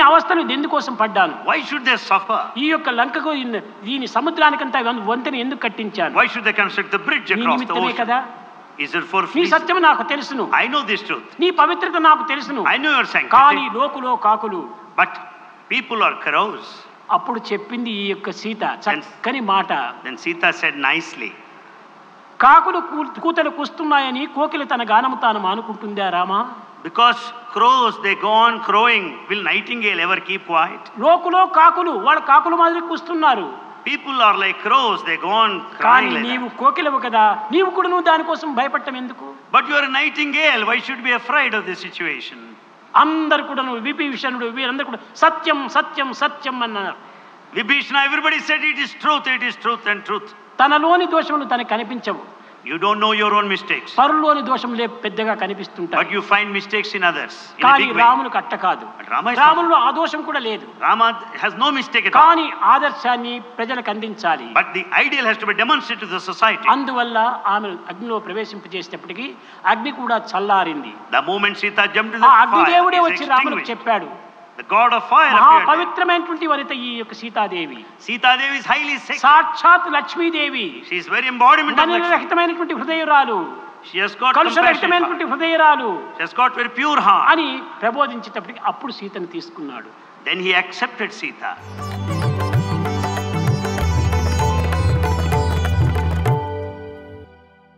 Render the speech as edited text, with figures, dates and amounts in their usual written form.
అవస్థలు ఎందుకోసం పడ్డాను? Why should they suffer? ఈ యొక్క లంకకు దీని సముద్రానికంతా వంతెన ఎందుకు కట్టించాను? Why should they construct the bridge across the ocean? కదా. Is it for నీ సత్యం నాకు తెలుసును. I know this truth. నీ పవిత్రత నాకు తెలుసును. I know your sanctity. కానీ లోకులో కాకులు. But people are crows. అప్పుడు చెప్పింది ఈ యొక్క సీత చక్కని మాట. Then Sita said nicely. కాకులు కూతలు కూస్తున్నాయని కోకిల తన గానము తాను మానుకుంటుందా Rama? Because crows they go on crowing, will nightingale ever keep quiet? లోకులో కాకులు వాళ్ళ కాకుల మాదిరి కూస్తున్నారు. People are like crows, they go on కానీ crying like నీవు that. కోకిలవు కదా, నీవు కూడా నువ్వు దానికోసం భయపడటం ఎందుకు? But you are a nightingale, why should you be afraid of this situation? అందరు కూడా విభీషణుడు వీరందరూ కూడా సత్యం సత్యం సత్యం అన్నారు. Vibhishana, everybody said it is truth and truth. తనలోని దోషములు తనకు కనిపించవు. You don't know your own mistakes. పరులోని దోషములే పెద్దగా కనిపిస్తుంటాయి. But you find mistakes in others in a కానీ big way. రాములకు అట్ట కాదు. రాములో ఆ దోషం కూడా లేదు. Rama has no mistake at all. కానీ ఆదర్శాన్ని ప్రజలకు అందించాలి. But the ideal has to be demonstrated to the society. అందువల్ల ఆమె అగ్నిలో ప్రవేశింపజేసేటప్పటికి అగ్ని కూడా చల్లారింది. The moment Sita jumped into the ఆ fire, అగ్నిదేవుడే is వచ్చి రాములకు extinguished. చెప్పాడు. The god of fire మహా appeared there. పవిత్రమైనటువంటి వనిత ఈ యొక్క Sitadevi. Sita Devi is highly sacred. సాక్షాత్ Lakshmidevi. She is very embodiment of Lakshmi. మనరహితమైనటువంటి హృదయురాలు. She has got కలుషరహితమైనటువంటి compassion. హృదయురాలు She has got very pure heart. అని ప్రబోధించేటప్పటికి అప్పుడు సీతను తీసుకున్నాడు. Then he accepted Sita.